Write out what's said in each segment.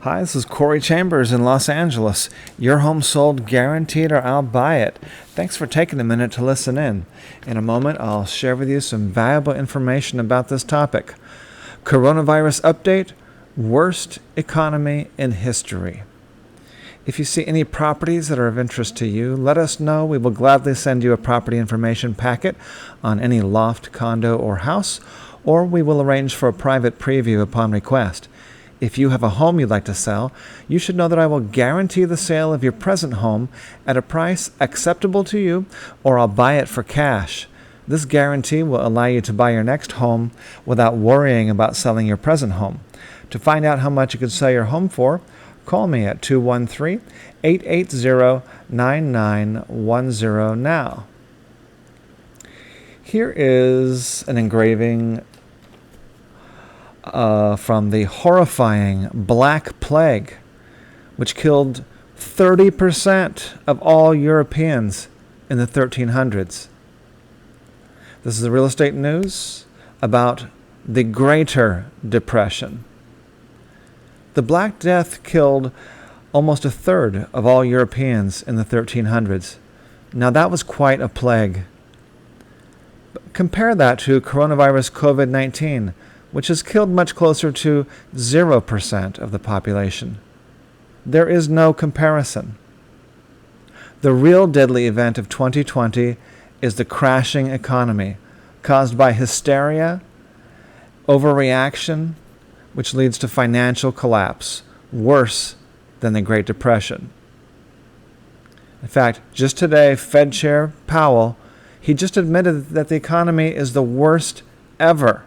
Hi, this is Corey Chambers in Los Angeles. Your home sold guaranteed or I'll buy it. Thanks for taking a minute to listen in. In a moment, I'll share with you some valuable information about this topic. Coronavirus update, worst economy in history. If you see any properties that are of interest to you, let us know. We will gladly send you a property information packet on any loft, condo, or house, or we will arrange for a private preview upon request. If you have a home you'd like to sell, you should know that I will guarantee the sale of your present home at a price acceptable to you, or I'll buy it for cash. This guarantee will allow you to buy your next home without worrying about selling your present home. To find out how much you could sell your home for, call me at 213-880-9910 now. Here is an engraving from the horrifying Black Plague, which killed 30% of all Europeans in the 1300s. This is the real estate news about the Greater Depression. The Black Death killed almost a third of all Europeans in the 1300s. Now that was quite a plague. Compare that to coronavirus COVID-19, which has killed much closer to 0% of the population. There is no comparison. The real deadly event of 2020 is the crashing economy caused by hysteria, overreaction, which leads to financial collapse, worse than the Great Depression. In fact, just today, Fed Chair Powell, he just admitted that the economy is the worst ever.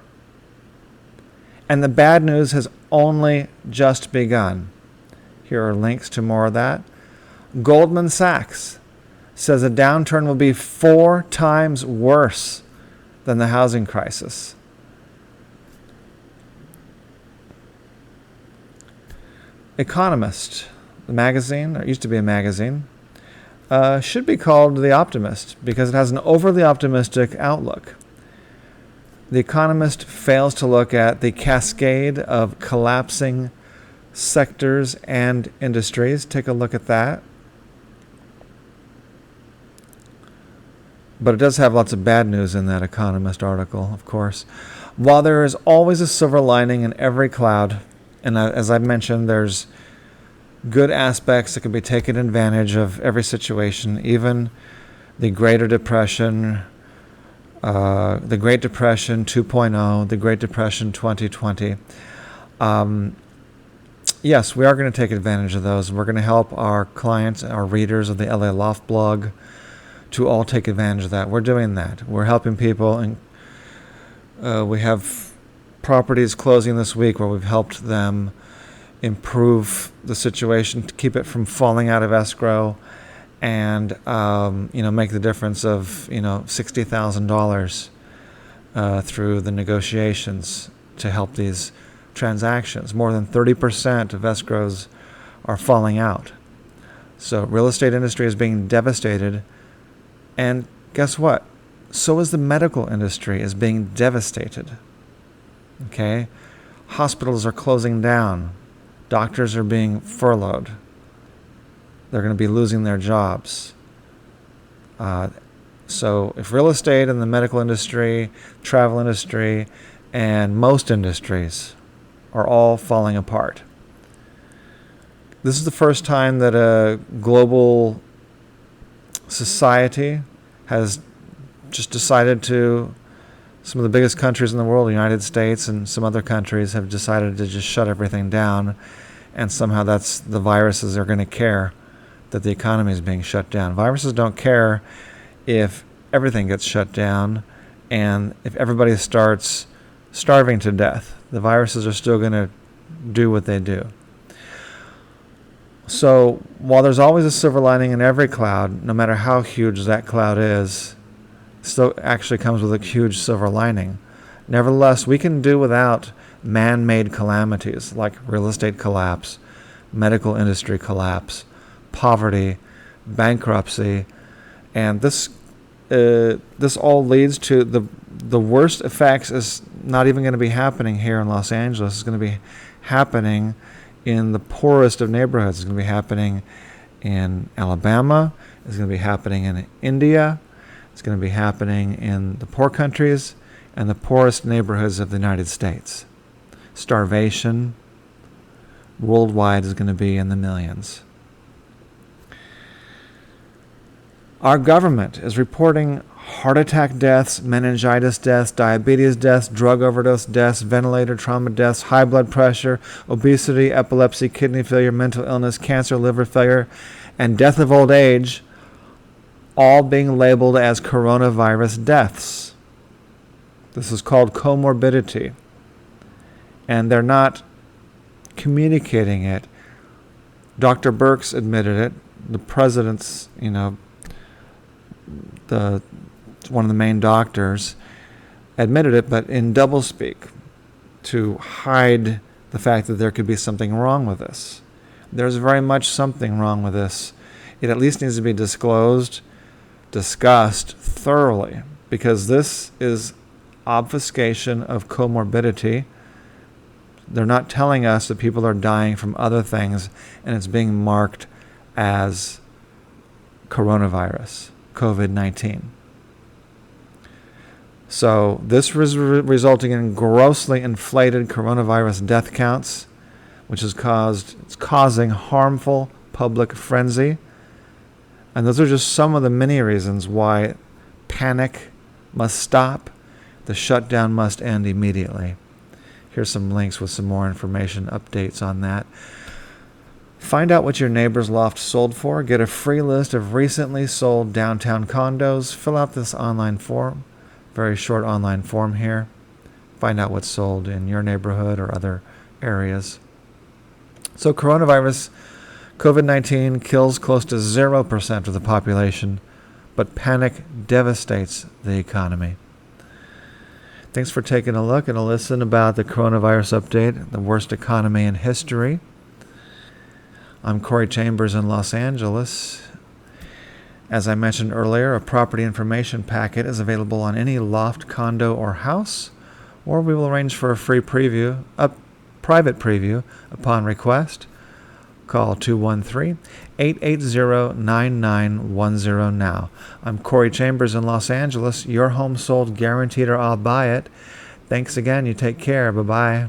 And the bad news has only just begun. Here are links to more of that. Goldman Sachs says a downturn will be 4 times worse than the housing crisis. Economist, the magazine, or it used to be a magazine, should be called the Optimist because it has an overly optimistic outlook. The Economist fails to look at the cascade of collapsing sectors and industries. Take a look at that. But it does have lots of bad news in that Economist article, of course. While there is always a silver lining in every cloud, and as I mentioned, there's good aspects that can be taken advantage of every situation, even the Greater Depression, the Great Depression 2.0, the Great Depression 2020. Yes, we are going to take advantage of those. We're going to help our clients, our readers of the LA Loft blog, to all take advantage of that. We're doing that. We're helping people, and we have properties closing this week where we've helped them improve the situation to keep it from falling out of escrow, and make the difference of $60,000 through the negotiations to help these transactions. More than 30% of escrows are falling out. So real estate industry is being devastated, and guess what? So is the medical industry is being devastated. Okay, hospitals are closing down, doctors are being furloughed. They're going to be losing their jobs. So if real estate and the medical industry, travel industry, and most industries are all falling apart, this is the first time that a global society has just decided to, some of the biggest countries in the world, the United States and some other countries, have decided to just shut everything down, and somehow that's the viruses are going to care that the economy is being shut down. Viruses don't care if everything gets shut down and if everybody starts starving to death. The viruses are still going to do what they do. So while there's always a silver lining in every cloud, no matter how huge that cloud is, still actually comes with a huge silver lining. Nevertheless, we can do without man-made calamities like real estate collapse, medical industry collapse, poverty, bankruptcy, and this all leads to the worst effects is not even going to be happening here in Los Angeles. It's going to be happening in the poorest of neighborhoods. It's going to be happening in Alabama. It's going to be happening in India. It's going to be happening in the poor countries and the poorest neighborhoods of the United States. Starvation worldwide is going to be in the millions. Our government is reporting heart attack deaths, meningitis deaths, diabetes deaths, drug overdose deaths, ventilator trauma deaths, high blood pressure, obesity, epilepsy, kidney failure, mental illness, cancer, liver failure, and death of old age, all being labeled as coronavirus deaths. This is called comorbidity. And they're not communicating it. Dr. Birx admitted it. The president's, one of the main doctors admitted it, but in doublespeak to hide the fact that there could be something wrong with this. There's very much something wrong with this. It at least needs to be disclosed, discussed thoroughly, because this is obfuscation of comorbidity. They're not telling us that people are dying from other things, and it's being marked as coronavirus, COVID-19. So this is resulting in grossly inflated coronavirus death counts, which is causing harmful public frenzy. And those are just some of the many reasons why panic must stop. The shutdown must end immediately. Here's some links with some more information, updates on that. Find out what your neighbor's loft sold for. Get a free list of recently sold downtown condos. Fill out this online form, very short online form here. Find out what's sold in your neighborhood or other areas. So coronavirus, COVID-19 kills close to 0% of the population, but panic devastates the economy. Thanks for taking a look and a listen about the coronavirus update, the worst economy in history. I'm Corey Chambers in Los Angeles. As I mentioned earlier, a property information packet is available on any loft, condo, or house, or we will arrange for a free preview, a private preview upon request. Call 213-880-9910 now. I'm Corey Chambers in Los Angeles. Your home sold guaranteed or I'll buy it. Thanks again. You take care. Bye-bye.